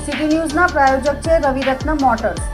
City ન્યૂઝના પ્રાયોજક છે Raviratna motors.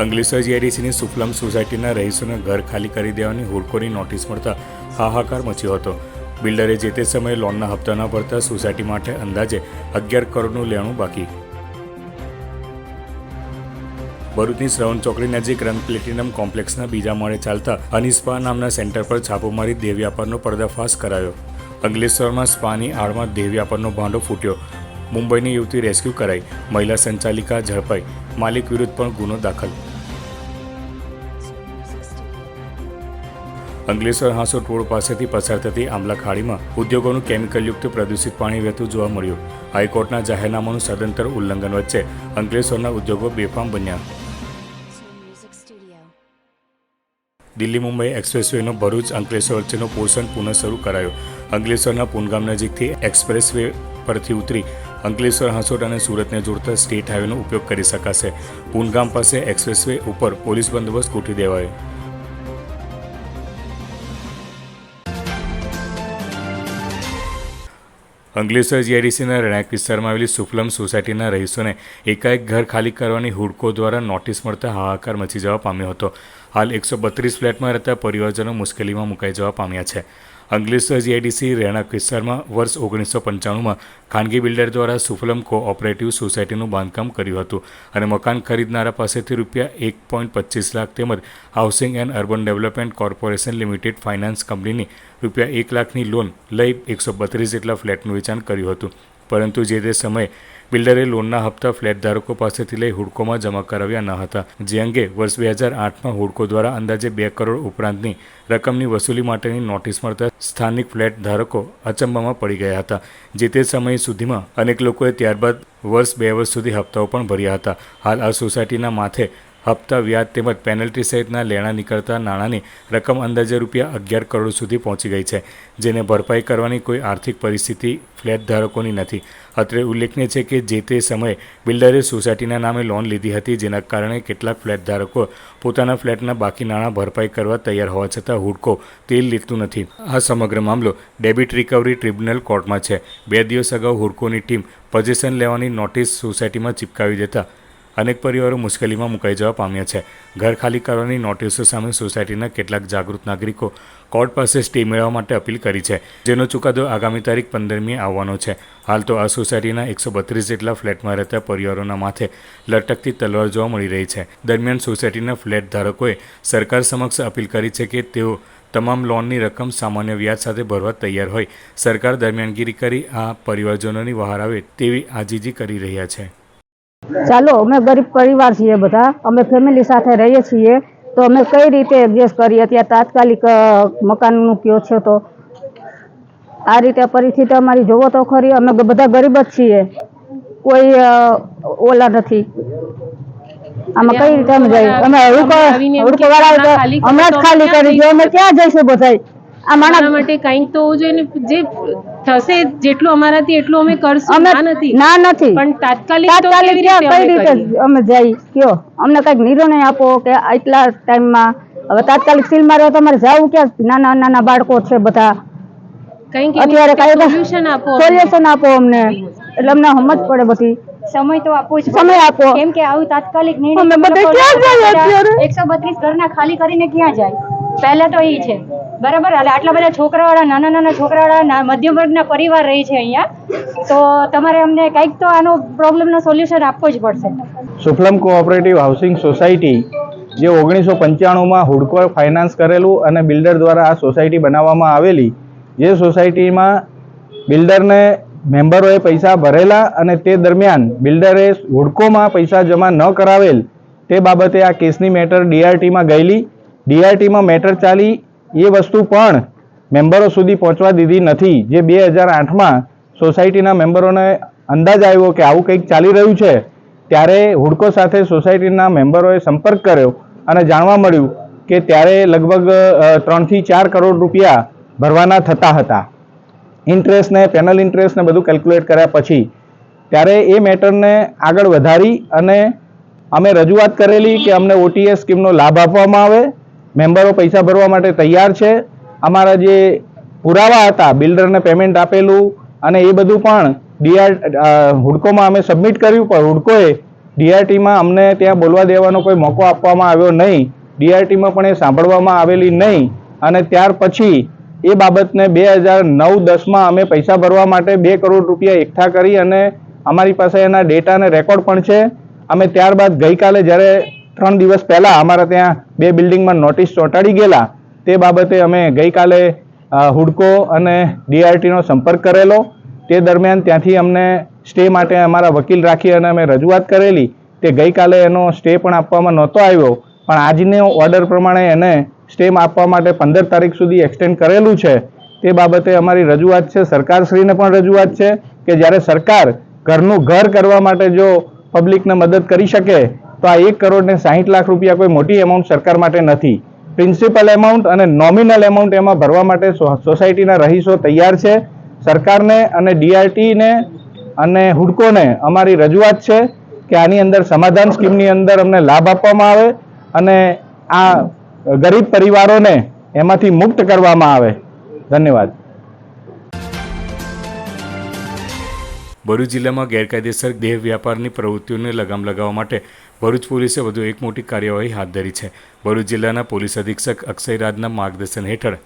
Ankleshwar જીઆઈડીસીની સુફલમ સોસાયટીના રહીશોને ઘર ખાલી કરી દેવાની હુડકોની નોટિસ મળતા હાહાકાર મચ્યો હતો। બિલ્ડરે જે તે સમયે લોનના હપ્તા ન ભરતા સોસાયટી માટે અંદાજે 11 કરોડનું લેણું બાકી। ભરૂચની શ્રવણ ચોકડી નજીક રંગ પ્લેટિનમ કોમ્પ્લેક્સના બીજા માળે ચાલતા અની સ્પા નામના સેન્ટર પર છાપો મારી દેહ વ્યાપારનો પર્દાફાશ કરાયો। અંકલેશ્વરમાં સ્પાની આડમાં દેહ વ્યાપારનો ભાંડો ફૂટ્યો। મુંબઈની યુવતી રેસ્ક્યુ કરાઈ, મહિલા સંચાલિકા ઝડપાઈ, માલિક વિરુદ્ધ પણ ગુનો દાખલ। અંકલેશ્વર હાંસોટ રોડ પાસેથી પસાર થતી આંબલા ખાડીમાં ઉદ્યોગોનું કેમિકલયુક્ત પ્રદૂષિત પાણી વહેતું જોવા મળ્યું। હાઈકોર્ટના જાહેરનામાનું સદંતર ઉલ્લંઘન વચ્ચે અંકલેશ્વરના ઉદ્યોગો બેફામ બન્યા। દિલ્હી મુંબઈ એક્સપ્રેસવેનો ભરૂચ અંકલેશ્વર વચ્ચેનો પોર્શન પુનઃ શરૂ કરાયો। અંકલેશ્વરના પૂનગામ નજીકથી એક્સપ્રેસવે પરથી ઉતરી અંકલેશ્વર હાંસોટ અને સુરતને જોડતા સ્ટેટ હાઈવેનો ઉપયોગ કરી શકાશે। પૂનગામ પાસે એક્સપ્રેસવે ઉપર પોલીસ બંદોબસ્ત ગોઠવી દેવાયો। અંકલેશ્વર જીઆઈડીસીના રહેણાંક વિસ્તારમાં આવેલી સુફલમ સોસાયટીના રહીશોને એકાએક ઘર ખાલી કરવાની હુડકો દ્વારા નોટિસ મળતા હાહાકાર મચી જવા પામ્યો હતો। હાલ 132 ફ્લેટમાં રહેતા પરિવારજનો મુશ્કેલીમાં મુકાઈ જવા પામ્યા છે। અંકલેશ્વર જીઆઈડીસી રહેણાંક વિસ્તારમાં વર્ષ 1995માં ખાનગી બિલ્ડર દ્વારા સુફલમ કોઓપરેટિવ સોસાયટીનું બાંધકામ કર્યું હતું અને મકાન ખરીદનારા પાસેથી ₹1.25 લાખ તેમજ housing and urban development corporation limited finance કંપનીની ₹1 લાખની લોન લઈ 132 જેટલા ફ્લેટનું વેચાણ કર્યું હતું, પરંતુ જે તે સમયે બિલ્ડરે લોનના હપ્તા ફ્લેટ ધારકો પાસેથી લઈ હુડકોમાં જમા કરાવ્યા ન હતા, જે અંગે વર્ષ 2008માં હુડકો દ્વારા અંદાજે 2 કરોડ ઉપરાંતની રકમની વસૂલી માટેની નોટિસ મળતા સ્થાનિક ફ્લેટ ધારકો અચંબામાં પડી ગયા હતા। જે તે સમય સુધીમાં અનેક લોકોએ ત્યારબાદ વર્ષ 2 વર્ષ સુધી હપ્તાઓ પણ ભર્યા હતા। હાલ આ સોસાયટીના માથે હપ્તા, વ્યાજ તેમજ પેનલ્ટી સહિતના લેણા નીકળતા નાણાંની રકમ અંદાજે ₹11 કરોડ સુધી પહોંચી ગઈ છે, જેને ભરપાઈ કરવાની કોઈ આર્થિક પરિસ્થિતિ ફ્લેટ ધારકોની નથી। અત્રે ઉલ્લેખનીય છે કે જે તે સમયે બિલ્ડરે સોસાયટીના નામે લોન લીધી હતી, જેના કારણે કેટલાક ફ્લેટ ધારકો પોતાના ફ્લેટના બાકી નાણાં ભરપાઈ કરવા તૈયાર હોવા છતાં હુડકો તેલ લીધું નથી। આ સમગ્ર મામલો ડેબિટ રિકવરી ટ્રિબ્યુનલ કોર્ટમાં છે। 2 દિવસ અગાઉ હુડકોની ટીમ પોઝેશન લેવાની નોટિસ સોસાયટીમાં ચિપકાવી દેતા અનેક પરિવારો મુશ્કેલીમાં મુકાઈ જવા પામ્યા છે। ઘર ખાલી કરવાની નોટિસો સામે સોસાયટીના કેટલાક જાગૃત નાગરિકો કોર્ટ પાસે સ્ટે મેળવવા માટે અપીલ કરી છે, જેનો ચુકાદો આગામી તારીખ 15મીએ આવવાનો છે। હાલ તો આ સોસાયટીના 132 જેટલા ફ્લેટમાં રહેતા પરિવારોના માથે લટકતી તલવાર જોવા મળી રહી છે। દરમિયાન સોસાયટીના ફ્લેટ ધારકોએ સરકાર સમક્ષ અપીલ કરી છે કે તેઓ તમામ લોનની રકમ સામાન્ય વ્યાજ સાથે ભરવા તૈયાર હોય સરકાર દરમિયાનગીરી કરી આ પરિવારજનોની વહાર આવે તેવી આજીજી કરી રહ્યા છે। ચાલો, અમે ગરીબ પરિવાર છીએ, બધા અમે ફેમિલી સાથે રહીએ છીએ, તો અમે કઈ રીતે એડજસ્ટ કરીએ? ત્યાં તાત્કાલિક મકાનનું કયો છે, તો આ રીતે પરિસ્થિતિ અમારી જોવો તો ખરી। અમે બધા ગરીબ જ છીએ, કોઈ ઓલા નથી। આમાં કઈ રીતે અમે જઈએ? અમે હુડકો વાળા હમણાં જ ખાલી કરી દો, અમે ક્યાં જઈશું બધાય? આ માણસ અમારા માટે કંઈક તો હોવું જોઈએ ને, જે થશે જેટલું અમારાથી એટલું અમે કરશું. અમે ના નથી, ના નથી પણ તાત્કાલિક તો તાત્કાલિક કેવી રીતે કઈ અમે રીતે કરીએ? અમે જઈ કયો અમને કઈક નિર્ણય આપો કે આટલા ટાઈમમાં હવે તાત્કાલિક સીલ માર્યો તમારે જવું ક્યાં? નાના નાના બાળકો છે બધા, કંઈક અત્યારે કઈ સોલ્યુશન આપો અમને. સોલ્યુશન આપો અમને, એટલે અમને સમજ પડે બધી. સમય તો આપવો જ સમય આપો. કેમ કે આવું તાત્કાલિક અમે નિર્ણય બધા ક્યાં જઈએ અત્યારે? 132 ઘરના ખાલી કરીને ક્યાં જાય? પહેલા તો એ છે બરાબર. એટલે આટલા બધા છોકરાવાળા, નાના નાના છોકરાવાળા, મધ્યમ વર્ગના પરિવાર રહે છે અહીંયા, તો તમારે અમને કંઈક તો આનો પ્રોબ્લેમનો સોલ્યુશન આપવો જ પડશે. સુફલમ કોઓપરેટિવ હાઉસિંગ સોસાયટી જે 1995માં હુડકો ફાઇનાન્સ કરેલું અને બિલ્ડર દ્વારા આ સોસાયટી બનાવવામાં આવેલી, જે સોસાયટીમાં બિલ્ડરને મેમ્બરોએ પૈસા ભરેલા અને તે દરમિયાન બિલ્ડરે હુડકોમાં પૈસા જમા ન કરાવેલ, તે બાબતે આ કેસની મેટર ડીઆરટીમાં ગયેલી. ડીઆરટીમાં મેટર ચાલી, એ વસ્તુ પણ મેમ્બરો સુધી પહોંચવા દીધી નથી. જે 2008માં સોસાયટીના મેમ્બરોને અંદાજ આવ્યો કે આવું કંઈક ચાલી રહ્યું છે, ત્યારે હુડકો સાથે સોસાયટીના મેમ્બરોએ સંપર્ક કર્યો અને જાણવા મળ્યું કે ત્યારે લગભગ 3 થી 4 કરોડ રૂપિયા ભરવાના થતા હતા, ઇન્ટરેસ્ટ ને પેનલ ઇન્ટરેસ્ટ ને બધું કેલ્ક્યુલેટ કર્યા પછી. ત્યારે એ મેટરને આગળ વધારી અને અમે રજૂઆત કરેલી કે અમને ઓટીએસ સ્કીમનો લાભ આપવામાં આવે, મેમ્બરો પૈસા ભરવા માટે તૈયાર છે. અમારા જે પુરાવા હતા, બિલ્ડરને પેમેન્ટ આપેલું અને એ બધું પણ હુડકોમાં અમે સબમિટ કર્યું, પણ હુડકોએ ડીઆરટીમાં અમને ત્યાં બોલવા દેવાનો કોઈ મોકો આપવામાં આવ્યો નહીં. ડીઆરટીમાં પણ એ સાંભળવામાં આવેલી નહીં. અને ત્યાર પછી એ બાબતને 2009-10માં અમે પૈસા ભરવા માટે 2 કરોડ રૂપિયા એકઠા કરી અને અમારી પાસે એના ડેટા અને રેકોર્ડ પણ છે. અમે ત્યારબાદ ગઈકાલે જ્યારે 3 દિવસ પહેલાં અમારા ત્યાં 2 બિલ્ડિંગમાં નોટિસ ચોંટાડી ગયેલા, તે બાબતે અમે ગઈકાલે હુડકો અને ડીઆરટીનો સંપર્ક કરેલો. તે દરમિયાન ત્યાંથી અમને સ્ટે માટે અમારા વકીલ રાખી અને અમે રજૂઆત કરેલી. તે ગઈકાલે એનો સ્ટે પણ આપવામાં નહોતો આવ્યો, પણ આજનો ઓર્ડર પ્રમાણે એને સ્ટે આપવા માટે 15 તારીખ સુધી એક્સટેન્ડ કરેલું છે. તે બાબતે અમારી રજૂઆત છે, સરકારશ્રીને પણ રજૂઆત છે કે જ્યારે સરકાર ઘરનું ઘર કરવા માટે જો પબ્લિકને મદદ કરી શકે તો આ 1 કરોડ ને 60 લાખ રૂપિયા કોઈ મોટી એમાઉન્ટ સરકાર માટે નથી. પ્રિન્સિપલ એમાઉન્ટ અને નોમિનલ એમાઉન્ટ એમાં ભરવા માટે સોસાયટીના રહીશો તૈયાર છે. સરકારને અને ડીઆરટીને અને હુડકોને અમારી રજૂઆત છે કે આની અંદર સમાધાન સ્કીમની અંદર અમને લાભ આપવામાં આવે અને આ ગરીબ પરિવારોને એમાંથી મુક્ત કરવામાં આવે. ધન્યવાદ. ભરૂચ જિલ્લામાં ગેરકાયદેસર દેહ વ્યાપારની પ્રવૃત્તિઓને લગામ લગાવવા માટે ભરૂચ પોલીસે વધુ એક મોટી કાર્યવાહી હાથ ધરી છે. ભરૂચ જિલ્લાના પોલીસ અધિક્ષક અક્ષય રાજના માર્ગદર્શન હેઠળ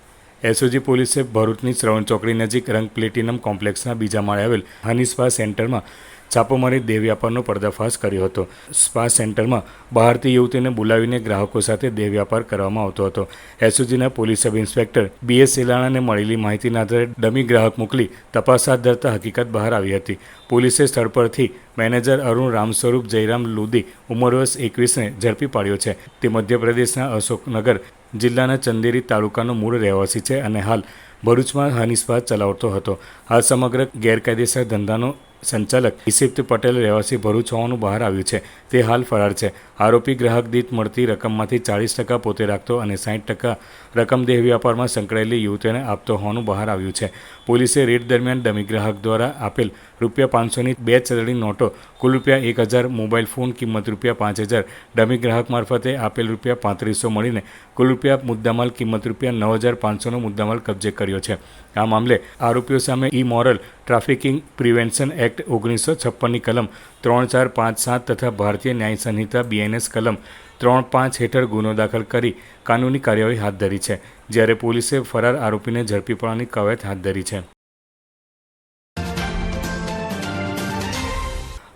એસઓજી પોલીસે ભરૂચની શ્રવણ ચોકડી નજીક રંગ પ્લેટિનમ કોમ્પ્લેક્સના બીજા માળે આવેલ હની સ્પા સેન્ટરમાં છાપો મારી દેહ વ્યાપારનો પર્દાફાશ કર્યો હતો. સ્પા સેન્ટરમાં બહારથી યુવતીને બોલાવીને ગ્રાહકો સાથે દેહ વ્યાપાર કરવામાં આવતો હતો. એસઓજીના પોલીસ સબ ઇન્સ્પેક્ટર BS સેલાણાને મળેલી માહિતીના આધારે ડમી ગ્રાહક મોકલી તપાસ હાથ ધરતા હકીકત બહાર આવી હતી. પોલીસે સ્થળ પરથી મેનેજર અરુણ રામસ્વરૂપ જયરામ લુદી ઉંમર વર્ષ 21ને ઝડપી પાડ્યો છે. તે મધ્યપ્રદેશના અશોકનગર જિલ્લાના ચંદેરી તાલુકાનો મૂળ રહેવાસી છે અને હાલ ભરૂચમાં હની સ્પા ચલાવતો હતો. આ સમગ્ર ગેરકાયદેસર ધંધાનો સંચાલક ઇસિપ્ત પટેલ રહેવાસી ભરૂચ હોવાનું બહાર આવ્યું છે. તે હાલ ફરાર છે. આરોપી ગ્રાહક દીઠ મળતી રકમમાંથી 40% પોતે રાખતો અને 60% રકમ દેહ વ્યાપારમાં સંકળાયેલી યુવતીઓને આપતો હોવાનું બહાર આવ્યું છે. પોલીસે રેડ દરમિયાન ડમી ગ્રાહક દ્વારા આપેલ ₹500ની 2 ચલણી નોટો, કુલ ₹1000 મોબાઈલ ફોન કિંમત ₹5000, ડમી ગ્રાહક મારફતે આપેલ ₹3500 મળીને કુલ મુદ્દામાલ કિંમત ₹9500નો મુદ્દામાલ કબજે કર્યો છે. આ મામલે આરોપીઓ સામે ઇમોરલ ટ્રાફિકિંગ પ્રિવેન્શન એક્ટ 1956ની કલમ 3457 તથા ભારતીય ન્યાય સંહિતા BNS કલમ 35 હેઠળ ગુનો દાખલ કરી કાનૂની કાર્યવાહી હાથ ધરી છે. જ્યારે પોલીસે ફરાર આરોપીને ઝડપી પાડવાની કવાયત હાથ ધરી છે.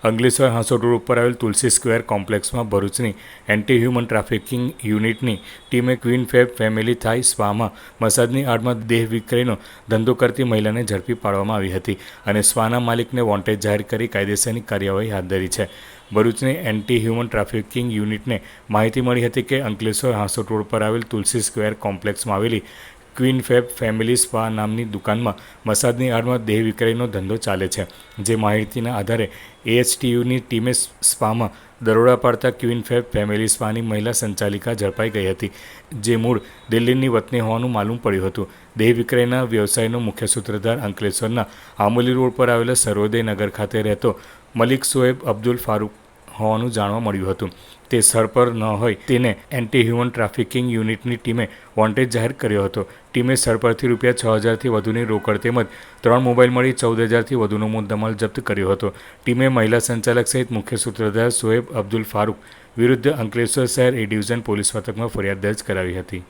અંકલેશ્વર હાંસોડ રોડ ઉપર આવેલ તુલસી સ્ક્વેર કોમ્પ્લેક્સમાં ભરૂચની એન્ટી હ્યુમન ટ્રાફિકિંગ યુનિટની ટીમે ક્વીન ફેબ ફેમિલી થાઈ સ્પામાં મસાજની આડમાં દેહ વિક્રયનો ધંધો કરતી મહિલાને ઝડપી પાડવામાં આવી હતી અને સ્પાના માલિકને વોન્ટેડ જાહેર કરી કાયદેસરની કાર્યવાહી હાથ ધરી છે. ભરૂચની એન્ટી હ્યુમન ટ્રાફિકિંગ યુનિટને માહિતી મળી હતી કે અંકલેશ્વર હાંસોડ રોડ પર આવેલ તુલસી સ્ક્વેર કોમ્પ્લેક્સમાં આવેલી ક્વીન ફેબ ફેમિલી સ્પા નામની દુકાનમાં મસાજની આડમાં દેહ વિક્રયનો ધંધો ચાલે છે. જે માહિતીના આધારે AHTUની ટીમે સ્પામાં દરોડા પાડતા ક્વીન ફેબ ફેમિલી સ્પાની મહિલા સંચાલિકા ઝડપાઈ ગઈ હતી, જે મૂળ દિલ્હીની વતની હોવાનું માલુમ પડ્યું હતું. દેહ વિક્રયના વ્યવસાયનો મુખ્ય સૂત્રધાર અંકલેશ્વરના આંબોલી રોડ પર આવેલા સર્વોદય નગર ખાતે રહેતો મલિક શોએબ અબ્દુલ ફારૂક હોવાનું જાણવા મળ્યું હતું. તે સ્થળ પર ન હોય તેને એન્ટી હ્યુમન ટ્રાફિકિંગ યુનિટની ટીમે વોન્ટેડ જાહેર કર્યો હતો. ટીમે સ્થળ પરથી રૂપિયા 6,000થી વધુની રોકડ તેમજ 3 મોબાઈલ મળી 14,000થી વધુનો મુદ્દામાલ જપ્ત કર્યો હતો. ટીમે મહિલા સંચાલક સહિત મુખ્ય સૂત્રધાર શોએબ અબ્દુલ ફારૂક વિરુદ્ધ અંકલેશ્વર શહેર A ડિવિઝન પોલીસ મથકમાં ફરિયાદ દર્જ કરાવી હતી.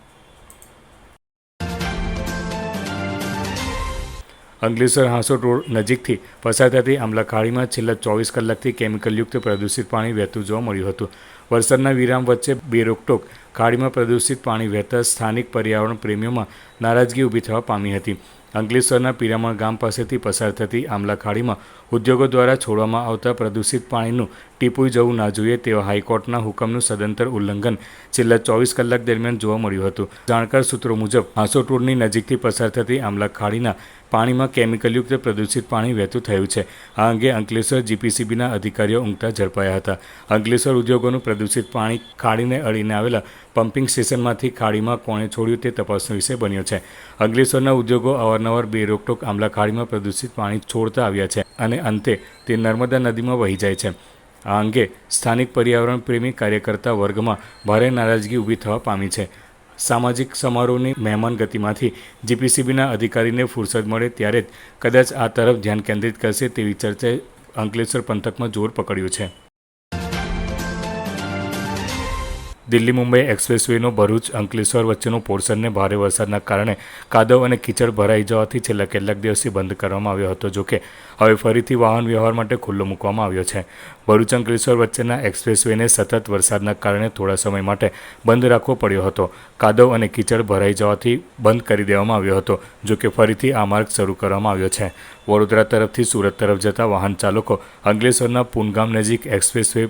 અંકલેશ્વર હાંસોટ રોડ નજીકથી પસાર થતી આંબલા ખાડીમાં છેલ્લા 24 કલાકથી કેમિકલયુક્ત પ્રદૂષિત પાણી વહેતું જોવા મળ્યું હતું. વરસાદના વિરામ વચ્ચે બેરોકટોક ખાડીમાં પ્રદૂષિત પાણી વહેતા સ્થાનિક પર્યાવરણ પ્રેમીઓમાં નારાજગી ઊભી થવા પામી હતી. અંકલેશ્વરના પીરામણ ગામ પાસેથી પસાર થતી આંબલા ખાડીમાં ઉદ્યોગો દ્વારા છોડવામાં આવતા પ્રદૂષિત પાણીનું ટીપુઈ જવું ના જોઈએ તેવા હાઈકોર્ટના હુકમનું સદંતર ઉલ્લંઘન છેલ્લા 24 કલાક દરમિયાન જોવા મળ્યું હતું. જાણકાર સૂત્રો મુજબ હાંસોટ રોડની નજીકથી પસાર થતી આંબલા ખાડીના પાણીમાં કેમિકલયુક્ત પ્રદૂષિત પાણી વહેતું થયું છે. આ અંગે અંકલેશ્વર GPCBના અધિકારીઓ ઊંઘતા ઝડપાયા હતા. અંકલેશ્વર ઉદ્યોગોનું પ્રદૂષિત પાણી ખાડીને અડીને આવેલા પમ્પિંગ સ્ટેશનમાંથી ખાડીમાં કોણે છોડ્યું તે તપાસનો વિષય બન્યો છે. અંકલેશ્વરના ઉદ્યોગો અવારનવાર બેરોકટોક આંબલા ખાડીમાં પ્રદૂષિત પાણી છોડતા આવ્યા છે અને અંતે તે નર્મદા નદીમાં વહી જાય છે. આ અંગે સ્થાનિક પર્યાવરણ પ્રેમી કાર્યકર્તા વર્ગમાં ભારે નારાજગી ઊભી થવા પામી છે. સામાજિક સમારોહની મહેમાન ગતિમાંથી GPCBના અધિકારીને ફુરસદ મળે ત્યારે જ કદાચ આ તરફ ધ્યાન કેન્દ્રિત કરશે તેવી ચર્ચાએ અંકલેશ્વર પંથકમાં જોર પકડ્યું છે. દિલ્હી મુંબઈ એક્સપ્રેસવેનો ભરૂચ અંકલેશ્વર વચ્ચેનો પોર્શનને ભારે વરસાદના કારણે કાદવ અને કીચડ ભરાઈ જવાથી છેલ્લા કેટલાક દિવસથી બંધ કરવામાં આવ્યો હતો. જોકે હવે ફરીથી વાહન વ્યવહાર માટે ખુલ્લો મૂકવામાં આવ્યો છે. ભરૂચ અંકલેશ્વર વચ્ચેના એક્સપ્રેસવેને સતત વરસાદના કારણે થોડા સમય માટે બંધ રાખવો પડ્યો હતો. કાદવ અને કીચડ ભરાઈ જવાથી બંધ કરી દેવામાં આવ્યો હતો. જોકે ફરીથી આ માર્ગ શરૂ કરવામાં આવ્યો છે. વડોદરા તરફથી સુરત તરફ જતા વાહન ચાલકો અંકલેશ્વરના પૂનગામ નજીક એક્સપ્રેસવે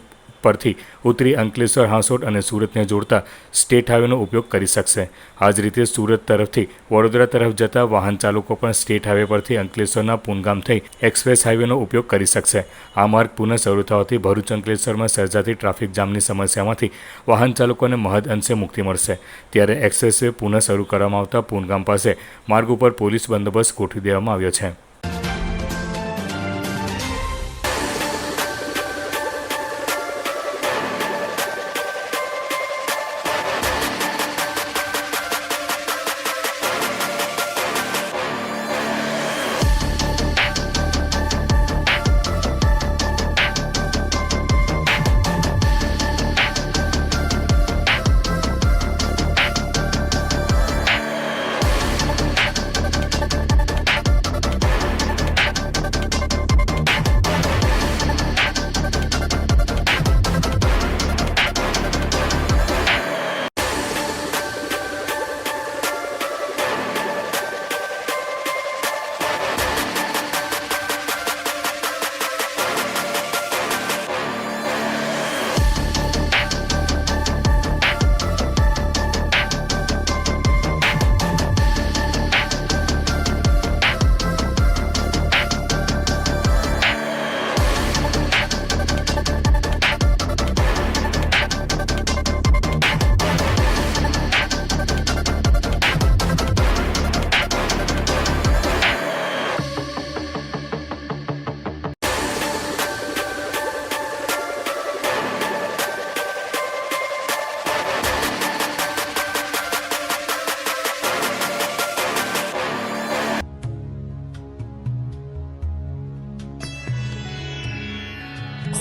પરથી ઉતરી અંકલેશ્વર હાંસોટ અને સુરતને જોડતા સ્ટેટ હાઈવેનો ઉપયોગ કરી શકશે. આ જ રીતે સુરત તરફથી વડોદરા તરફ જતા વાહન ચાલકો પણ સ્ટેટ હાઈવે પરથી અંકલેશ્વરના પૂનગામ થઈ એક્સપ્રેસ હાઈવેનો ઉપયોગ કરી શકશે. આ માર્ગ પુનઃ શરૂ થવાથી ભરૂચ અંકલેશ્વરમાં સર્જાતી ટ્રાફિક જામની સમસ્યામાંથી વાહન ચાલકોને મહદ અંશે મુક્તિ મળશે. ત્યારે એક્સપ્રેસવે પુનઃ શરૂ કરવામાં આવતા પૂનગામ પાસે માર્ગ ઉપર પોલીસ બંદોબસ્ત ગોઠવી દેવામાં આવ્યો છે.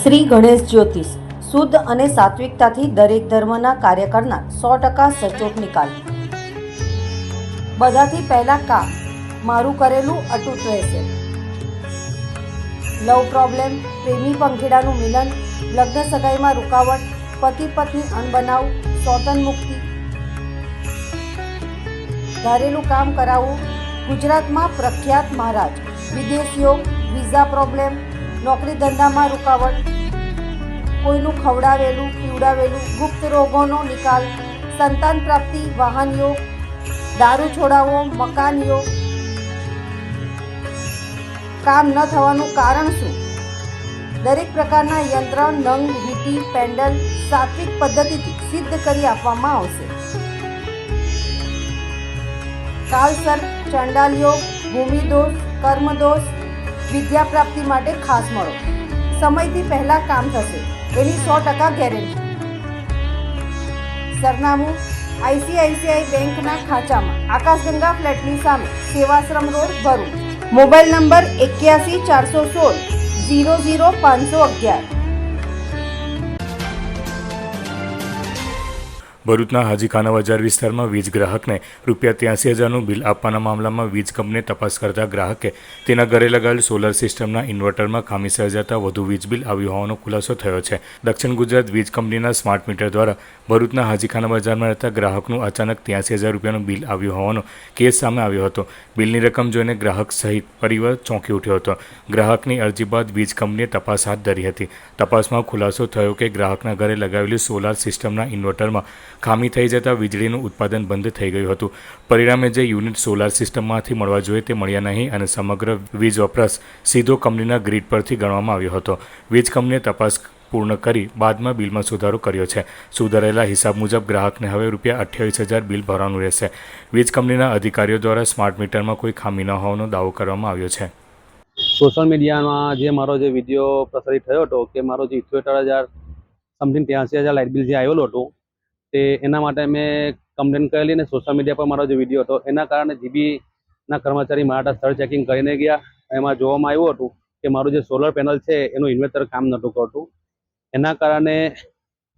શ્રી ગણેશ જ્યોતિષ શુદ્ધ અને સાત્વિકતાથી દરેક ધર્મના કાર્ય કરનાર 100% સચોટ નિકાલ. બધાથી પહેલા કામ મારું કરેલું અતૂટ રહેશે. લવ પ્રોબ્લેમ, પ્રેમી પંખીડાનું મિલન, લગ્ન સગાઈમાં રૂકાવટ, પતિ પત્ની અનબનાવ, સ્વતન મુક્તિ, ધારેલું કામ કરાવવું. ગુજરાતમાં પ્રખ્યાત મહારાજ. વિદેશીઓ, વિઝા પ્રોબ્લેમ, નોકરી ધંધામાં રૂકાવટ, કોઈનું ખવડાવેલું પીવડાવેલું, ગુપ્ત રોગોનો નિકાલ, સંતાન પ્રાપ્તિ, વાહન યોગ, દારૂ છોડાવો મકાનીઓ કામ ન થવાનું કારણ શું? દરેક પ્રકારના યંત્ર નંગ વીટી પેન્ડલ સાત્વિક પદ્ધતિથી સિદ્ધ કરી આપવામાં આવશે. કાલસર, ચંડાલયોગ, ભૂમિદોષ, કર્મદોષ, વિદ્યા પ્રાપ્તિ માટે ખાસ મળો. સમયથી પહેલા કામ થશે એની 100% ગેરંટી. સરનામું ICICI બેંકના ખાંચામાં, આકાશગંગા ફ્લેટની સામે, Sevashram road, Bharuch. Mobile number 81 416 00511. ભરૂચના હાજીખાના બજાર વિસ્તારમાં વીજ ગ્રાહકને ₹83,000નું બિલ આપવાના મામલામાં વીજ કંપનીએ તપાસ કરતા ગ્રાહકે તેના ઘરે લગાવેલ સોલર સિસ્ટમના ઇન્વર્ટરમાં ખામી સર્જાતા વધુ વીજ બિલ આવ્યું હોવાનો ખુલાસો થયો છે. દક્ષિણ ગુજરાત વીજ કંપનીના સ્માર્ટ મીટર દ્વારા ભરૂચના હાજીખાના બજારમાં રહેતા ગ્રાહકનું અચાનક ₹83,000નું બિલ આવ્યું હોવાનો કેસ સામે આવ્યો હતો. બિલની રકમ જોઈને ગ્રાહક સહિત પરિવાર ચોંકી ઉઠ્યો હતો. ગ્રાહકની અરજી બાદ વીજ કંપનીએ તપાસ હાથ ધરી હતી. તપાસમાં ખુલાસો થયો કે ગ્રાહકના ઘરે લગાવેલી સોલાર સિસ્ટમના ઇન્વર્ટરમાં ખામી થઈ જતાં વીજળીનું ઉત્પાદન બંધ થઈ ગયું હતું. પરિણામે જે યુનિટ સોલાર સિસ્ટમમાંથી મળવા જોઈએ તે મળ્યા નહીં અને સમગ્ર વીજ વપરાશ સીધો કંપનીના ગ્રીડ પરથી ગણવામાં આવ્યો હતો. વીજ કંપનીએ તપાસ પૂર્ણ કરી બાદમાં બિલમાં સુધારો કર્યો છે. સુધારેલા હિસાબ મુજબ ગ્રાહકને હવે ₹28,000 બિલ ભરવાનું રહેશે. વીજ કંપનીના અધિકારીઓ દ્વારા સ્માર્ટ મીટરમાં કોઈ ખામી ન હોવાનો દાવો કરવામાં આવ્યો છે. સોશિયલ મીડિયામાં જે મારો જે વિડીયો પ્રસારિત થયો હતો કે મારો જે 78,000 સમથિંગ 83,000 લાઇટ બિલ જે આવેલું હતું તે એના માટે મેં કમ્પ્લેન કરેલી અને સોશિયલ મીડિયા પર મારો જે વિડીયો હતો એના કારણે જીબીના કર્મચારી મારા સ્થળ ચેકિંગ કરીને ગયા. એમાં જોવામાં આવ્યું હતું કે મારું જે સોલર પેનલ છે એનું ઇન્વર્ટર કામ નહોતું કરતું. એના કારણે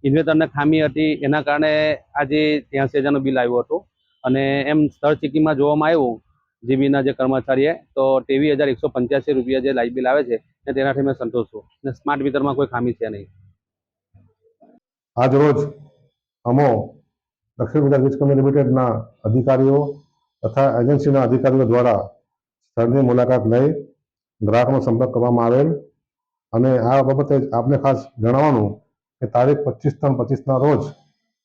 ઇન્વર્ટરને ખામી હતી. એના કારણે આજે 83,000નું બિલ આવ્યું હતું અને એમ સ્થળ ચેકિંગમાં જોવામાં આવ્યું જીબીના જે કર્મચારીએ તો ₹23,185 જે લાઇટ બિલ આવે છે ને તેનાથી મેં સંતોષ છું અને સ્માર્ટ મીટરમાં કોઈ ખામી છે નહીં. આજ રોજ અમો દક્ષિણ ગુજરાત વીજ કંપની લિમિટેડના અધિકારીઓ તથા એજન્સીના અધિકારીઓ દ્વારા સ્થળની મુલાકાત લઈ ગ્રાહકનો સંપર્ક કરવામાં આવેલ અને આ બાબતે આપને ખાસ જણાવવાનું કે તારીખ 25/3/25ના રોજ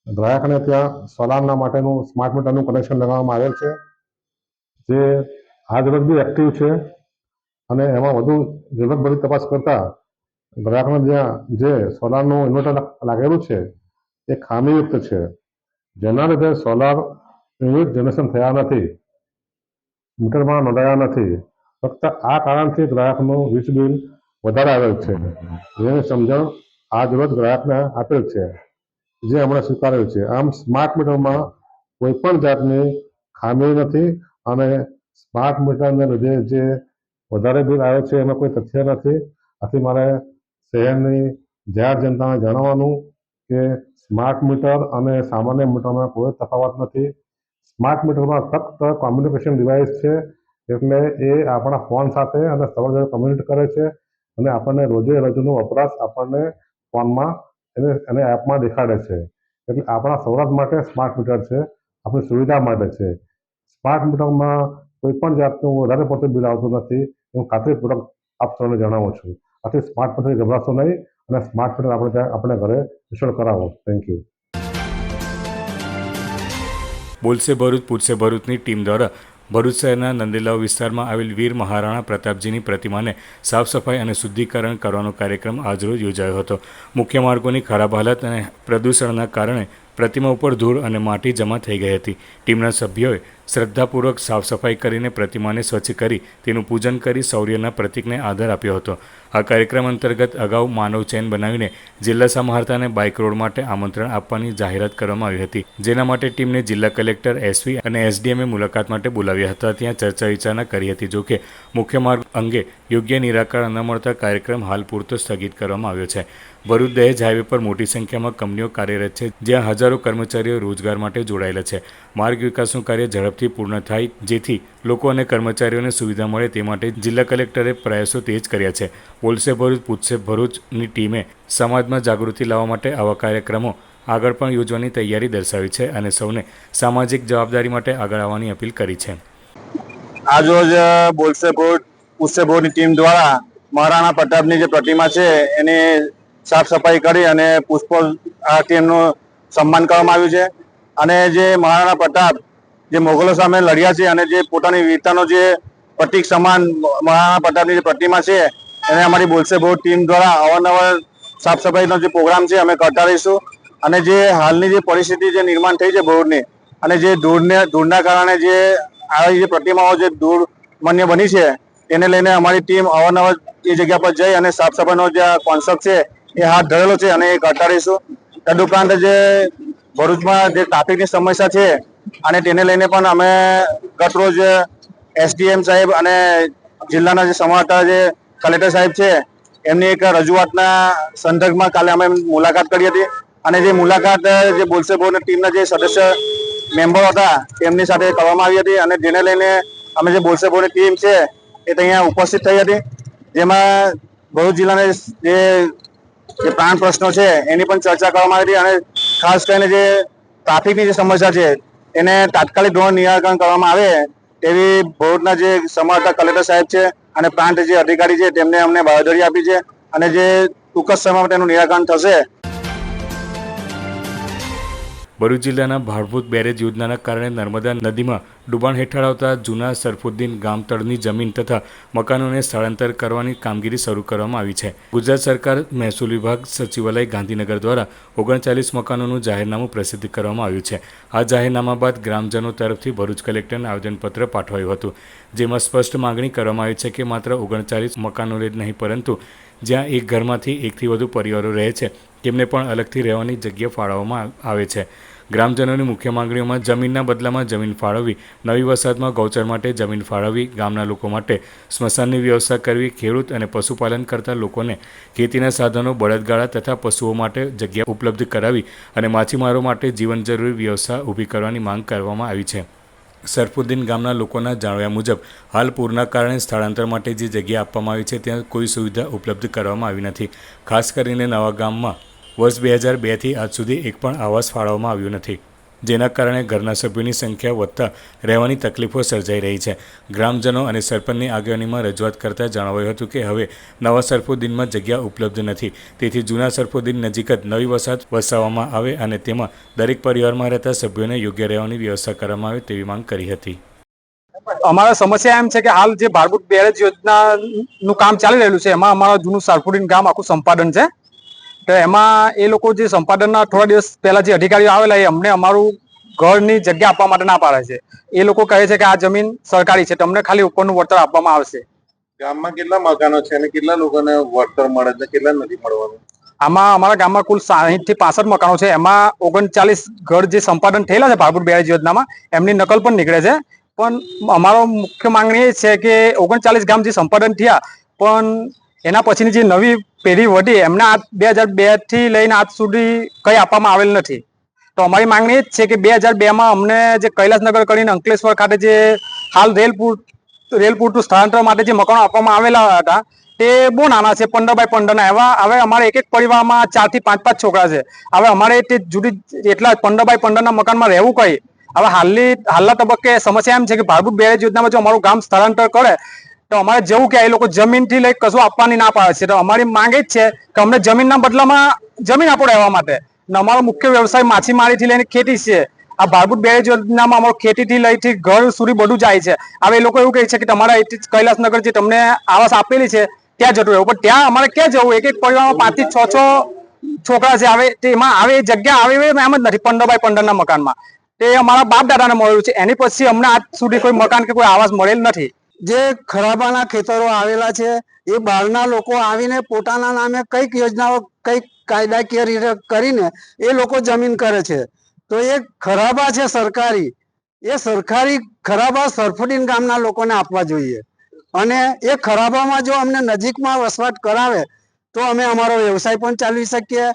ગ્રાહકને ત્યાં સોલારના માટેનું સ્માર્ટ મીટરનું કનેક્શન લગાવવામાં આવેલ છે, જે આજ રોજ બી એક્ટિવ છે અને એમાં વધુ ઝીણવટભરી તપાસ કરતા ગ્રાહકને જ્યાં જે સોલારનું ઇન્વર્ટર લાગેલું છે એ ખામીયુક્ત છે, જેના લીધે સોલાર યુનિટ જનરેશન થયા નથી, મીટરમાં નોંધાયા નથી. ફક્ત આ કારણથી ગ્રાહકનું વીજ બિલ વધારે આવેલ છે, જેની સમજણ આજ રોજ ગ્રાહકને આપેલ છે, જે હમણાં સ્વીકારેલ છે. આમ સ્માર્ટ મીટરમાં કોઈ પણ જાતની ખામી નથી અને સ્માર્ટ મીટરને લીધે જે વધારે બિલ આવે છે એમાં કોઈ તથ્ય નથી. આથી મારે શહેરની જાહેર જનતાને જણાવવાનું કે સ્માર્ટ મીટર અને સામાન્ય મીટરમાં કોઈ તફાવત નથી. સ્માર્ટ મીટરમાં ફક્ત કોમ્યુનિકેશન ડિવાઇસ છે, એટલે એ આપણા ફોન સાથે અને સરળ કમ્યુનિકેટ કરે છે અને આપણને રોજે રોજનો વપરાશ આપણને ફોનમાં અને એપમાં દેખાડે છે. એટલે આપણા સૌરાષ્ટ્ર માટે સ્માર્ટ મીટર છે, આપણી સુવિધા માટે છે. સ્માર્ટ મીટરમાં કોઈ પણ જાતનું વધારે પડતું બિલ આવતું નથી, હું ખાતરીપૂર્વક આપ સૌને જણાવું છું. આથી સ્માર્ટ મીટરથી ગભરાશો નહીં અને સ્માર્ટ મીટર આપણે ઘરે ઇન્સ્ટોલ કરાવો. Thank you. બોલશે ભરૂચ પૂછશે ભરૂચની ટીમ દ્વારા ભરૂચ શહેરના નંદેલાવ વિસ્તારમાં આવેલ વીર મહારાણા પ્રતાપજીની પ્રતિમાને સાફ સફાઈ અને શુદ્ધિકરણ કરવાનો કાર્યક્રમ આજરોજ યોજાયો હતો. મુખ્ય માર્ગોની ખરાબ હાલત અને પ્રદૂષણના કારણે પ્રતિમા ઉપર ધૂળ અને માટી જમા થઈ ગઈ હતી. ટીમના સભ્યોએ શ્રદ્ધાપૂર્વક સાફ સફાઈ કરીને પ્રતિમાને સ્વચ્છ કરી તેનું પૂજન કરી શૌર્યના પ્રતીકને આદર આપ્યો હતો. આ કાર્યક્રમ અંતર્ગત અગાઉ માનવ ચેન બનાવીને જિલ્લા સમાહર્તાને બાઇક રોડ માટે આમંત્રણ આપવાની જાહેરાત કરવામાં આવી હતી, જેના માટે ટીમને જિલ્લા કલેક્ટર, એસપી અને એસડીએમએ મુલાકાત માટે બોલાવ્યા હતા. ત્યાં ચર્ચા વિચારણા કરી હતી. જોકે મુખ્ય માર્ગ અંગે યોગ્ય નિરાકરણ ન મળતા કાર્યક્રમ હાલ પૂરતો સ્થગિત કરવામાં આવ્યો છે. ભરૂચ દહેજ હાઈવે પર મોટી સંખ્યામાં કંપનીઓ કાર્યરત છે, જ્યાં હજારો કર્મચારીઓ રોજગાર માટે જોડાયેલા છે. માર્ગ વિકાસનું કાર્ય ઝડપથી પૂર્ણ થાય જેથી લોકો અને કર્મચારીઓને સુવિધા મળે તે માટે જિલ્લા કલેક્ટરે પ્રયાસો તેજ કર્યા છે. બોલશે ભરૂચ પૂછશે ભરૂચની ટીમે સમાજમાં જાગૃતિ લાવવા માટે આવા કાર્યક્રમો આગળ પણ યોજવાની તૈયારી દર્શાવી છે અને સૌને સામાજિક જવાબદારી માટે આગળ આવવાની અપીલ કરી છે. આજરોજ બોલશે ભરૂચ પૂછશે ભરૂચની ટીમ દ્વારા મહારાણા પ્રતાપની જે પ્રતિમા છે એની સાફ સફાઈ કરી અને પુષ્પોથી એમનું સન્માન કરવામાં આવ્યું છે. અને જે મહારાણા પ્રતાપ જે મોગલો સામે લડ્યા છે અને જે પોતાની વીરતાનો જે પ્રતીક સમાન મહારાણા પ્રતાપની જે પ્રતિમા છે એને અમારી બોલશે બોર્ડ ટીમ દ્વારા અવારનવાર સાફ સફાઈનો જે પ્રોગ્રામ છે અમે કરતા રહીશું. અને જે હાલની જે પરિસ્થિતિ જે નિર્માણ થઈ છે બોર્ડની અને જે ધૂળના કારણે જે આવી જે પ્રતિમાઓ જે ધૂળમન્ય બની છે તેને લઈને અમારી ટીમ અવારનવાર એ જગ્યા પર જઈ અને સાફ સફાઈનો જે કોન્સેપ્ટ છે એ હાથ ધરેલો છે અને એ કરતા રહીશું. તદુપરાંત જે ભરૂચમાં જે ટ્રાફિકની સમસ્યા છે અને તેને લઈને પણ અમે ગતરોજ એસડીએમ સાહેબ અને જિલ્લાના જે સમાવતા જે કલેક્ટર સાહેબ છે એમની એક રજૂઆતના સંદર્ભમાં કાલે અમે મુલાકાત કરી હતી અને જે મુલાકાત જે બોલશે બોર્ડની ટીમના જે સદસ્ય મેમ્બર હતા તેમની સાથે કરવામાં આવી હતી અને જેને લઈને અમે જે બોલશે બોર્ડની ટીમ છે એ અહીંયા ઉપસ્થિત થઈ હતી, જેમાં ભરૂચ જિલ્લાના જે પ્રાણ પ્રશ્નો છે એની પણ ચર્ચા કરવામાં આવી હતી અને ખાસ કરીને જે ટ્રાફિકની જે સમસ્યા છે એને તાત્કાલિક ધોરણે નિરાકરણ કરવામાં આવે તેવી ભરૂચના જે સમાવતા કલેક્ટર સાહેબ છે અને પ્રાંત જે અધિકારી છે તેમને અમને બાંહેધરી આપી છે અને જે ટૂંક જ સમયમાં તેનું નિરાકરણ થશે. ભરૂચ જિલ્લાના ભાડભૂત બેરેજ યોજનાના કારણે નર્મદા નદીમાં ડૂબાણ હેઠળ આવતા જૂના સરફુદ્દીન ગામ તળની જમીન તથા મકાનોને સ્થળાંતર કરવાની કામગીરી શરૂ કરવામાં આવી છે. ગુજરાત સરકાર મહેસૂલ વિભાગ સચિવાલય ગાંધીનગર દ્વારા 39 મકાનોનું જાહેરનામું પ્રસિદ્ધ કરવામાં આવ્યું છે. આ જાહેરનામા બાદ ગ્રામજનો તરફથી ભરૂચ કલેક્ટરને આવેદનપત્ર પાઠવાયું હતું, જેમાં સ્પષ્ટ માંગણી કરવામાં આવી છે કે માત્ર 39 મકાનોને જ નહીં પરંતુ જ્યાં એક ઘરમાંથી એકથી વધુ પરિવારો રહે છે તેમને પણ અલગથી રહેવાની જગ્યા ફાળવવામાં આવે છે. ગ્રામજનોની મુખ્ય માંગણીઓમાં જમીનના બદલામાં જમીન ફાળવવી, નવી વસાહતમાં ગૌચર માટે જમીન ફાળવવી, ગામના લોકો માટે સ્મશાનની વ્યવસ્થા કરવી, ખેડૂત અને પશુપાલન કરતા લોકોને ખેતીના સાધનો, બળદગાડા તથા પશુઓ માટે જગ્યા ઉપલબ્ધ કરાવી અને માછીમારો માટે જીવન જરૂરી વ્યવસ્થા ઊભી કરવાની માંગ કરવામાં આવી છે. સરફુદ્દીન ગામના લોકોના જણાવ્યા મુજબ હાલ પૂરના કારણે સ્થળાંતર માટે જે જગ્યા આપવામાં આવી છે ત્યાં કોઈ સુવિધા ઉપલબ્ધ કરવામાં આવી નથી. ખાસ કરીને નવા ગામમાં વર્ષ 2002થી આજ સુધી એક પણ આવાસ ફાળવવામાં આવ્યું નથી, જેના કારણે ઘરના સભ્યોની સંખ્યા વધતા રહેવાની તકલીફો સર્જાઈ રહી છે. ગ્રામજનો અને સરપંચની આગેવાનીમાં રજૂઆત કરતાં જણાવાયું હતું કે હવે નવા સરફુદ્દીનમાં જગ્યા ઉપલબ્ધ નથી, તેથી જૂના સરફુદ્દીન નજીક જ નવી વસાહત વસાવવામાં આવે અને તેમાં દરેક પરિવારમાં રહેતા સભ્યોને યોગ્ય રહેવાની વ્યવસ્થા કરવામાં આવે તેવી માંગ કરી હતી. અમારા સમસ્યા એમ છે કે હાલ જે ભાડભૂત બેરેજ યોજનાનું કામ ચાલી રહેલું છે એમાં અમારું જૂનું સરફુદ્દીન ગામ આખું સંપાદન છે. તો એમાં એ લોકો જે સંપાદનના થોડા દિવસ પહેલા જે અધિકારીઓ આવેલા એ અમને અમારું ઘરની જગ્યા આપવા માટે ના પાડે છે. એ લોકો કહે છે કે આ જમીન સરકારી છે, તમને ખાલી ઉપરનું વળતર આપવામાં આવશે. ગામમાં કેટલા મકાનો છે અને કેટલા લોકોને વળતર મળે છે, કેટલા નથી મળવાનું? આમાં અમારા ગામમાં કુલ 60 થી 65 મકાનો છે. એમાં 39 ઘર જે સંપાદન થયેલા છે ભાડભૂત બેરેજ યોજનામાં એમની નકલ પણ નીકળે છે. પણ અમારો મુખ્ય માંગણી એ છે કે 39 ગામ જે સંપાદન થયા પણ એના પછીની જે નવી પેઢી વધી એમને આ 2002 થી લઈને આજ સુધી કંઈ આપવામાં આવેલ નથી. તો અમારી માંગણી એ જ છે કે 2002માં અમને જે કૈલાસનગર કરીને અંકલેશ્વર ખાતે જે હાલ રેલ પૂરતું સ્થળાંતર માટે જે મકાનો આપવામાં આવેલા હતા તે બહુ નાના છે, 15 બાય 15ના. એવા હવે અમારે એક પરિવારમાં 4 થી 5 છોકરા છે. હવે અમારે તે જુદી એટલા 15 બાય 15ના મકાનમાં રહેવું કઈ? હવે હાલના તબક્કે સમસ્યા એમ છે કે ભાડભૂત બેરેજ યોજનામાં જો અમારું ગામ સ્થળાંતર કરે તો અમારે જેવું કે એ લોકો જમીનથી લઈ કશું આપવાની ના પાડે છે. તો અમારી માંગ જ છે કે અમને જમીનના બદલામાં જમીન આપો રહેવા માટે. અમારો મુખ્ય વ્યવસાય માછીમારીથી લઈને ખેતી છે. આ ભાડભૂત બેરેજ યોજનામાં અમારો ખેતીથી લઈને ઘર સુધી બધું જાય છે. હવે એ લોકો એવું કહે છે કે તમારા કૈલાસનગર જે તમને આવાસ આપેલી છે ત્યાં જતું રહેવું, પણ ત્યાં અમારે ક્યાં જવું? એક પરિવારમાં 5 થી 6 છોકરા છે. હવે તેમાં આવે જગ્યા આવે એમ જ નથી 15 બાય 15ના મકાનમાં. તે અમારા બાપ દાદાને મળેલું છે, એની પછી અમને આજ સુધી કોઈ મકાન કે કોઈ આવાસ મળેલ નથી. જે ખરાબાના ખેતરો આવેલા છે એ બહારના લોકો આવીને પોતાના નામે કઈક યોજનાઓ કઈક કાયદાકીય રીતે કરીને એ લોકો જમીન કરે છે. તો એ ખરાબા છે સરકારી, એ સરકારી ખરાબા સરફુદ્દીન ગામના લોકોને આપવા જોઈએ. અને એ ખરાબામાં જો અમને નજીકમાં વસવાટ કરાવે તો અમે અમારો વ્યવસાય પણ ચાલવી શકીએ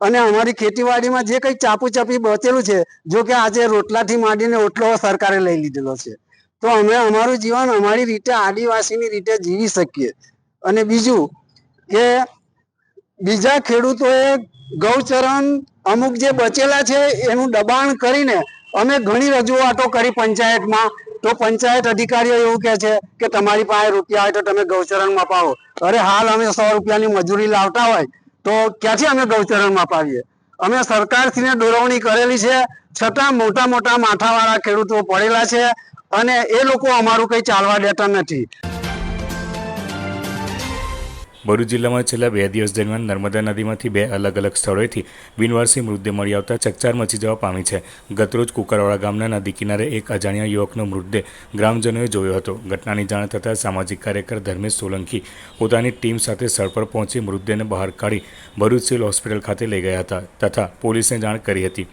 અને અમારી ખેતીવાડીમાં જે કંઈક ચાપી બચેલું છે, જો કે આજે રોટલાથી માંડીને ઓટલો સરકારે લઈ લીધેલો છે, તો અમે અમારું જીવન અમારી રીતે આદિવાસીની રીતે જીવી શકીએ. અને બીજું કે બીજા ખેડૂતોએ ગૌચરણ અમુક જે બચેલા છે એનું દબાણ કરીને અમે ઘણી રજૂઆતો કરી પંચાયતમાં, તો પંચાયત અધિકારીઓ એવું કહે છે કે તમારી પાસે રૂપિયા હોય તો તમે ગૌચરણમાં પાવો. અરે હાલ અમે 100 રૂપિયાની મજૂરી લાવતા હોય તો ક્યાંથી અમે ગૌચરણમાં પાવીએ? અમે સરકારથીને દોરવણી કરેલી છે, છતાં મોટા મોટા માથાવાળા ખેડૂતો પડેલા છે અને એ લોકો અમારું કંઈ ચાલવા દેતા નથી. ભરૂચ જિલ્લામાં છેલ્લા 2 દિવસ દરમિયાન નર્મદા નદીમાંથી 2 અલગ અલગ સ્થળોએથી બિનવારસી મૃતદેહ મળી આવતા ચકચાર મચી જવા પામી છે. ગતરોજ કુકરવાડા ગામના નદી કિનારે એક અજાણ્યા યુવકનો મૃતદેહ ગ્રામજનોએ જોયો હતો. ઘટનાની જાણ થતાં સામાજિક કાર્યકર ધર્મેશ સોલંકી પોતાની ટીમ સાથે સ્થળ પર પહોંચી મૃતદેહને બહાર કાઢી ભરૂચ સિવિલ હોસ્પિટલ ખાતે લઈ ગયા હતા તથા પોલીસને જાણ કરી હતી.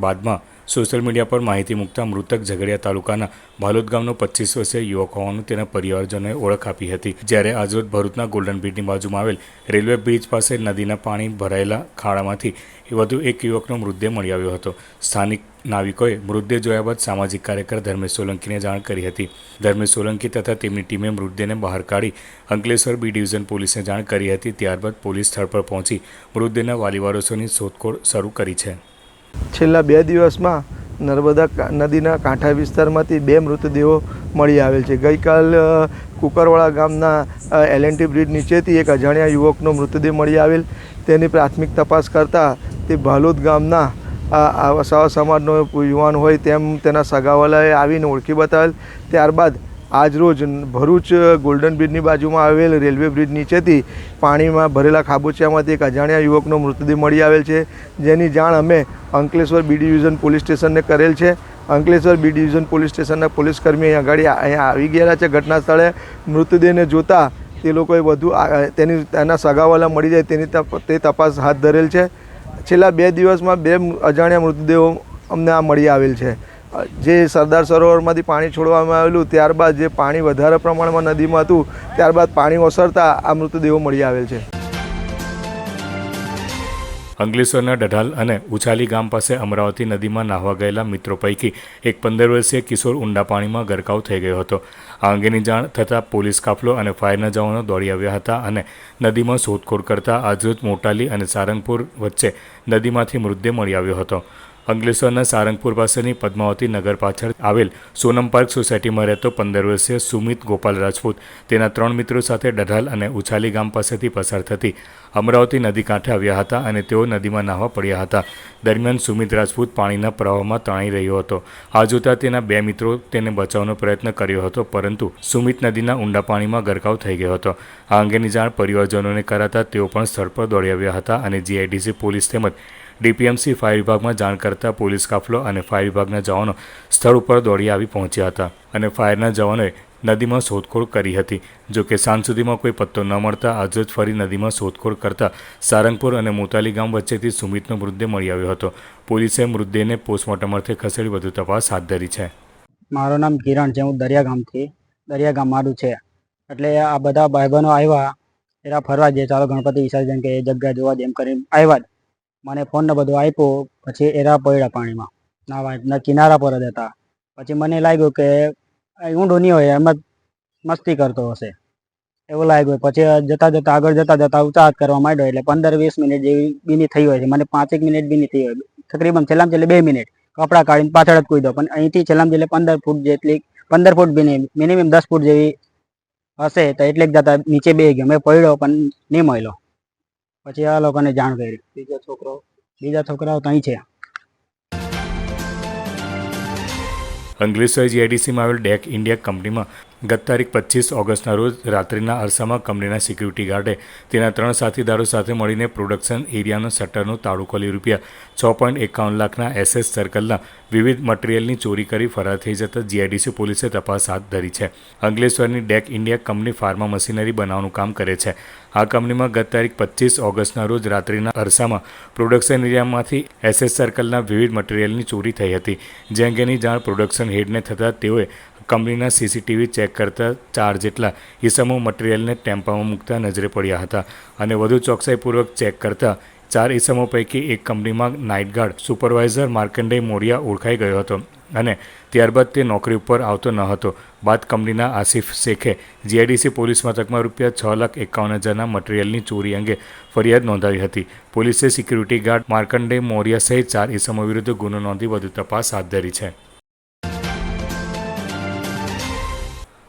બાદમાં સોશિયલ મીડિયા પર માહિતી મૂકતા મૃતક ઝઘડિયા તાલુકાના ભાલોદ ગામનો 25 વર્ષીય યુવક હોવાનું તેના પરિવારજનોએ ઓળખ આપી હતી. જ્યારે આજરોજ ભરૂચના ગોલ્ડન બ્રિજની બાજુમાં આવેલ રેલવે બ્રિજ પાસે નદીના પાણી ભરાયેલા ખાડામાંથી વધુ એક યુવકનો મૃતદેહ મળી આવ્યો હતો. સ્થાનિક નાવિકોએ મૃતદેહ જોયા બાદ સામાજિક કાર્યકર ધર્મેશ સોલંકીને જાણ કરી હતી. ધર્મેશ સોલંકી તથા તેમની ટીમે મૃતદેહને બહાર કાઢી અંકલેશ્વર બી ડિવિઝન પોલીસને જાણ કરી હતી. ત્યારબાદ પોલીસ સ્થળ પર પહોંચી મૃતદેહના વાલી વારસોની શોધખોળ શરૂ કરી છે. છેલ્લા 2 દિવસમાં નર્મદા નદીના કાંઠા વિસ્તારમાંથી 2 મૃતદેહો મળી આવેલ છે. ગઈકાલ કુકરવાડા ગામના LNT બ્રિજ નીચેથી એક અજાણ્યા યુવકનો મૃતદેહ મળી આવેલ. તેની પ્રાથમિક તપાસ કરતાં તે ભાલોદ ગામના સવા સમાજનો યુવાન હોય તેમ તેના સગાવાલાએ આવીને ઓળખી બતાવેલ. ત્યારબાદ આજરોજ ભરૂચ ગોલ્ડન બ્રિજની બાજુમાં આવેલ રેલવે બ્રિજ નીચેથી પાણીમાં ભરેલા ખાબોચિયામાંથી એક અજાણ્યા યુવકનો મૃતદેહ મળી આવેલ છે, જેની જાણ અમે અંકલેશ્વર બી ડિવિઝન પોલીસ સ્ટેશનને કરેલ છે. અંકલેશ્વર બી ડિવિઝન પોલીસ સ્ટેશનના પોલીસકર્મી અહીંયા આવી ગયેલા છે ઘટના સ્થળે. મૃતદેહને જોતા તે લોકોએ વધુ તેના સગાવાલા મળી જાય તે તપાસ હાથ ધરેલ છે. છેલ્લા 2 દિવસમાં 2 અજાણ્યા મૃતદેહો અમને આ મળી આવેલ છે. જે સરદાર સરોવરમાંથી પાણી છોડવામાં આવેલું ત્યારબાદ જે પાણી વધારે પ્રમાણમાં નદીમાં હતું ત્યારબાદ પાણી ઓસરતા આ મૃતદેહો મળી આવેલ છે. અંકલેશ્વરના ડઢાલ અને ઉછાલી ગામ પાસે અમરાવતી નદીમાં નાહવા ગયેલા મિત્રો પૈકી એક 15 વર્ષીય કિશોર ઊંડા પાણીમાં ગરકાવ થઈ ગયો હતો. આ અંગેની જાણ થતાં પોલીસ કાફલો અને ફાયરના જવાનો દોડી આવ્યા હતા અને નદીમાં શોધખોળ કરતા આજરોજ મોટાલી અને સારંગપુર વચ્ચે નદીમાંથી મૃતદેહ મળી આવ્યો હતો. અંકલેશ્વરના સારંગપુર પાસેની પદ્માવતી નગર પાછળ આવેલ સોનમ પાર્ક સોસાયટીમાં રહેતો 15 વર્ષીય સુમિત ગોપાલ રાજપૂત તેના 3 મિત્રો સાથે ડઢાલ અને ઉછાલી ગામ પાસેથી પસાર થતી અમરાવતી નદી કાંઠે આવ્યા હતા અને તેઓ નદીમાં નાહવા પડ્યા હતા. દરમિયાન સુમિત રાજપૂત પાણીના પ્રવાહમાં તણાઈ રહ્યો હતો. આ જોતા તેના 2 મિત્રો તેને બચાવવાનો પ્રયત્ન કર્યો હતો, પરંતુ સુમિત નદીના ઊંડા પાણીમાં ગરકાવ થઈ ગયો હતો. આ અંગેની જાણ પરિવારજનોને કરાતા તેઓ પણ સ્થળ પર દોડી આવ્યા હતા અને GIDC પોલીસ તેમજ DPMC ફાયર વિભાગમાં જાણ કરતા પોલીસ કાફલો અને ફાયર વિભાગના જવાનો સ્થળ ઉપર દોડી આવી પહોંચ્યા હતા અને ફાયરના જવાનોએ નદીમાં શોધખોળ કરી હતી. જોકે સાંજ સુધીમાં કોઈ પત્તો ન મળતા આજે જ ફરી નદીમાં શોધખોળ કરતા સારંગપુર અને મોતાલી ગામ વચ્ચેથી સુમિતનો મૃતદેહ મળી આવ્યો હતો. પોલીસે મૃતદેહને પોસ્ટમોર્ટમ અર્થે ખસેડી વધુ તપાસ હાથ ધરી છે. મારું નામ કિરણ છે. હું દરિયા ગામ મારું છે. એટલે આ બધા ભાઈબંધો આવ્યા, એરા ફરવા જઈએ, ચાલો ગણપતિ વિસર્જન કે એ જગ્યા જોવા જેમ કરીને આવ્યા. મને ફોન ને બધું આપ્યો. પછી એરા પડ્યા પાણીમાં નાવા કિનારા પર જ હતા. પછી મને લાગ્યું કે ઊંડું નહીં હોય, એમ જ મસ્તી કરતો હશે એવું લાગ્યું. પછી આગળ જતા ઉત્સાહ કરવા માંડ્યો. એટલે 15-20 મિનિટ જેવી બીની થઈ હોય છે. મને 5 મિનિટ બીની થઈ હોય, તકરીબન છેલ્લામાં છેલ્લે 2 મિનિટ કપડાં કાઢીને પાછળ જ કૂદ્યો. પણ અહીંથી છેલ્લામાં છેલ્લે 15 ફૂટ જેટલી 15 ફૂટ બીની મિનિમમ 10 ફૂટ જેવી હશે. તો એટલે જ જતા નીચે બે ગયો. મેં પડ્યો પણ નહીં મળ્યો. પછી આ લોકોને જાણ કરી. બીજા છોકરાઓ ત્યાં છે. અંકલેશ્વર GIDCમાં આવેલ ડેક ઇન્ડિયા કંપનીમાં ગત તારીખ 25 ઓગસ્ટના રોજ રાત્રિના અરસામાં કંપનીના સિક્યુરિટી ગાર્ડે તેના 3 સાથીદારો સાથે મળીને પ્રોડક્શન એરિયાનો શટરનું તાળું ખોલી ₹6.51 લાખના SS સર્કલના વિવિધ મટીરિયલની ચોરી કરી ફરાર થઈ જતા GIDC પોલીસે તપાસ હાથ ધરી છે. અંકલેશ્વરની Deck India company pharma machinery બનાવવાનું કામ કરે છે. આ કંપનીમાં ગત તારીખ 25 ઓગસ્ટના રોજ રાત્રિના અરસામાં પ્રોડક્શન એરિયામાંથી SS સર્કલના વિવિધ મટીરિયલની ચોરી થઈ હતી. જે અંગેની જાણ પ્રોડક્શન હેડને થતાં તેઓએ કંપનીના CCTV ચેક કરતા 4 જેટલા ઇસમો મટીરિયલને ટેમ્પામાં મૂકતા નજરે પડ્યા હતા અને વધુ ચોકસાઈપૂર્વક ચેક કરતા 4 ઇસમો પૈકી એક કંપનીમાં night guard supervisor Markandey Moriya ઓળખાઈ ગયો હતો અને ત્યારબાદ તે નોકરી ઉપર આવતો ન હતો. બાદ કંપનીના આસિફ શેખે GIDC પોલીસ મથકમાં ₹6,51,000ના મટીરિયલની ચોરી અંગે ફરિયાદ નોંધાવી હતી. પોલીસે સિક્યુરિટી ગાર્ડ માર્કંડેય મોરિયા સહિત 4 ઇસમો વિરુદ્ધ ગુનો નોંધી વધુ તપાસ હાથ ધરી છે.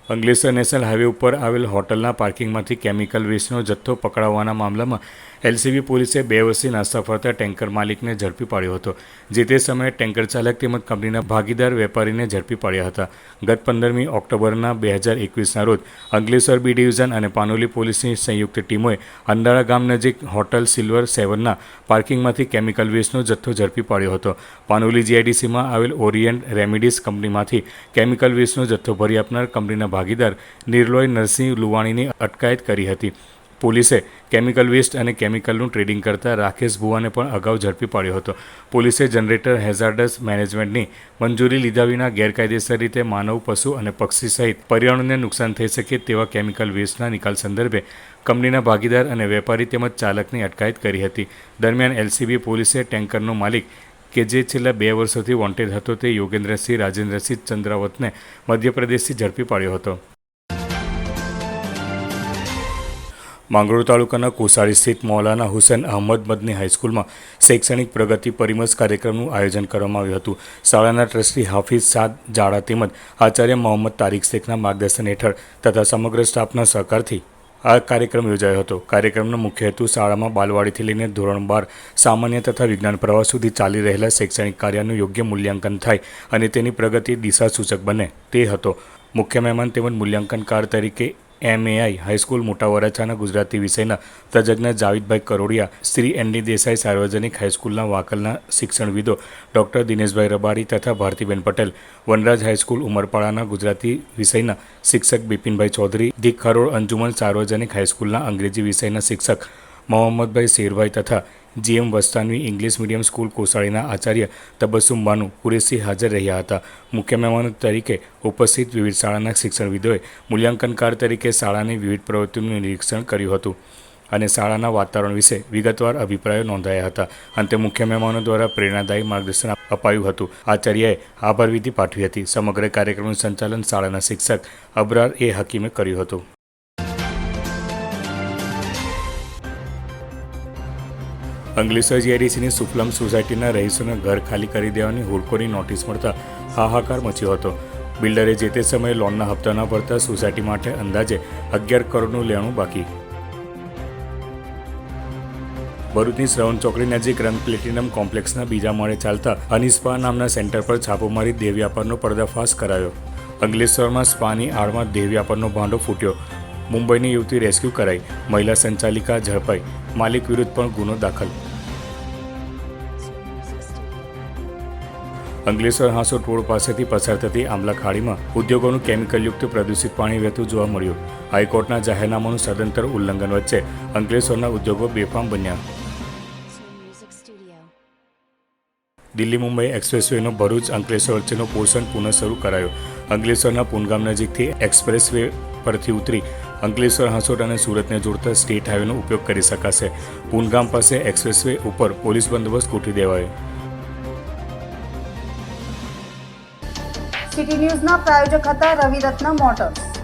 અંકલેશ્વર નેશનલ હાઈવે ઉપર આવેલ હોટલના પાર્કિંગમાંથી કેમિકલ વેસ્ટનો જથ્થો પકડાવવાના મામલામાં એલસીબી પોલીસે 2 વર્ષથી નાસ્તા ફરતા ટેન્કર માલિકને ઝડપી પાડ્યો હતો, જે તે સમયે ટેન્કર ચાલક તેમજ કંપનીના ભાગીદાર વેપારીને ઝડપી પાડ્યા હતા. ગત 15મી ઓક્ટોબરના 2021ના રોજ અંકલેશ્વર બી ડિવિઝન અને પાનોલી પોલીસની સંયુક્ત ટીમોએ અંડાળા ગામ નજીક હોટલ સિલ્વર 7ના પાર્કિંગમાંથી કેમિકલ વેસ્ટનો જથ્થો ઝડપી પાડ્યો હતો. પાનોલી જીઆઈડીસીમાં આવેલ ઓરિયન્ટ રેમિડીઝ કંપનીમાંથી કેમિકલ વેસ્ટનો જથ્થો ભરી આપનાર કંપનીના ભાગીદાર નિર્લોય નરસિંહ લુવાણીની અટકાયત કરી હતી. પોલીસે કેમિકલ વેસ્ટ અને કેમિકલનું ટ્રેડિંગ કરતા રાકેશ ભુવાને પણ અગાઉ ઝડપી પાડ્યો હતો. પોલીસે જનરેટર હેઝાર્ડસ મેનેજમેન્ટની મંજૂરી લીધા વિના ગેરકાયદેસર રીતે માનવ, પશુ અને પક્ષી સહિત પર્યાવરણને નુકસાન થઈ શકે તેવા કેમિકલ વેસ્ટના નિકાલ સંદર્ભે કંપનીના ભાગીદાર અને વેપારી તેમજ ચાલકની અટકાયત કરી હતી. દરમિયાન એલસીબી પોલીસે ટેન્કરનો માલિક કે જે છેલ્લા 2 વર્ષોથી વોન્ટેડ હતો તે યોગેન્દ્રસિંહ રાજેન્દ્રસિંહ ચંદ્રાવતને મધ્યપ્રદેશથી ઝડપી પાડ્યો હતો. માંગરોળ તાલુકાના કોસાળી સ્થિત મૌલાના હુસૈન અહમદ મદની હાઈસ્કૂલમાં શૈક્ષણિક પ્રગતિ પરિમર્શ કાર્યક્રમનું આયોજન કરવામાં આવ્યું હતું. શાળાના ટ્રસ્ટી હાફિઝ સાદ જાડા તેમજ આચાર્ય મોહમ્મદ તારીક શેખના માર્ગદર્શન હેઠળ તથા સમગ્ર સ્ટાફના સહકારથી આ કાર્યક્રમ યોજાયો હતો. કાર્યક્રમનો મુખ્ય હેતુ શાળામાં બાલવાડીથી લઈને ધોરણ 12 સામાન્ય તથા વિજ્ઞાન પ્રવાહ સુધી ચાલી રહેલા શૈક્ષણિક કાર્યનું યોગ્ય મૂલ્યાંકન થાય અને તેની પ્રગતિ દિશાસૂચક બને તે હતો. મુખ્ય મહેમાન તેમજ મૂલ્યાંકનકાર તરીકે MAI હાઈસ્કૂલ મોટા વરાછાના ગુજરાતી વિષયના તજજ્ઞ જાવીદભાઈ કરોડિયા, શ્રી ND દેસાઈ સાર્વજનિક હાઈસ્કૂલના વાકલના શિક્ષણવિદો ડૉક્ટર દિનેશભાઈ રબારી તથા ભારતીબેન પટેલ, વનરાજ હાઈસ્કૂલ ઉમરપાડાના ગુજરાતી વિષયના શિક્ષક બિપિનભાઈ ચૌધરી, ધી ખરોડ અંજુમન સાર્વજનિક હાઈસ્કૂલના અંગ્રેજી વિષયના શિક્ષક મોહમ્મદભાઈ શેરભાઈ તથા GM Vastanvi English medium school કોસાળીના Acharya તબસ્સુમ બાનુ કુરેશી હાજર રહ્યા હતા. મુખ્ય મહેમાનો તરીકે ઉપસ્થિત વિવિધ શાળાના શિક્ષણવિદોએ મૂલ્યાંકનકાર તરીકે શાળાની વિવિધ પ્રવૃત્તિઓનું નિરીક્ષણ કર્યું હતું અને શાળાના વાતાવરણ વિશે વિગતવાર અભિપ્રાયો નોંધાયા હતા. અંતે મુખ્ય મહેમાનો દ્વારા પ્રેરણાદાયી માર્ગદર્શન અપાયું હતું. આચાર્યએ આભાર વિધિ પાઠવી હતી. સમગ્ર કાર્યક્રમનું સંચાલન શાળાના શિક્ષક અબરાર એ હકીમે કર્યું હતું. અંકલેશ્વર જીઆઈડીસીની સુફલમ સોસાયટીના રહીશોને ઘર ખાલી કરી દેવાની હુડકોની નોટિસ મળતા હાહાકાર મચ્યો હતો. બિલ્ડરે જે તે સમયે લોનના હપ્તા ન ભરતા સોસાયટી માટે અંદાજે 11 કરોડનું લેણું બાકી. ભરૂચની શ્રવણ ચોકડી નજીક રંગ પ્લેટિનમ કોમ્પ્લેક્સના બીજા માળે ચાલતા અનિસ્પા નામના સેન્ટર પર છાપો મારી દેહ વ્યાપારનો પર્દાફાશ કરાયો. અંકલેશ્વરમાં સ્પાની આડમાં દેહ વ્યાપારનો ભાંડો ફૂટ્યો. મુંબઈની યુવતી રેસ્ક્યુ કરાઈ. મહિલા સંચાલિકા ઝડપાઈ. માલિક વિરુદ્ધ પણ ગુનો દાખલ. અંકલેશ્વર હાંસોટ રોડ પાસેથી પસાર થતી આંબલા ખાડીમાં ઉદ્યોગોનું કેમિકલયુક્ત પ્રદૂષિત પાણી વહેતું જોવા મળ્યું. હાઈકોર્ટના જાહેરનામાનું સદંતર ઉલ્લંઘન વચ્ચે અંકલેશ્વરના ઉદ્યોગો બેફામ બન્યા. દિલ્હી મુંબઈ એક્સપ્રેસવેનો ભરૂચ અંકલેશ્વર વચ્ચેનો પોર્શન પુનઃ શરૂ કરાયો. અંકલેશ્વરના પૂનગામ નજીકથી એક્સપ્રેસવે પરથી ઉતરી અંકલેશ્વર હાંસોટ અને સુરતને જોડતા સ્ટેટ હાઈવેનો ઉપયોગ કરી શકાશે. પૂનગામ પાસે એક્સપ્રેસવે ઉપર પોલીસ બંદોબસ્ત ગોઠવી દેવાયો. સિટી ન્યૂઝના પ્રાયોજક હતા રવિરત્ન મોટર્સ.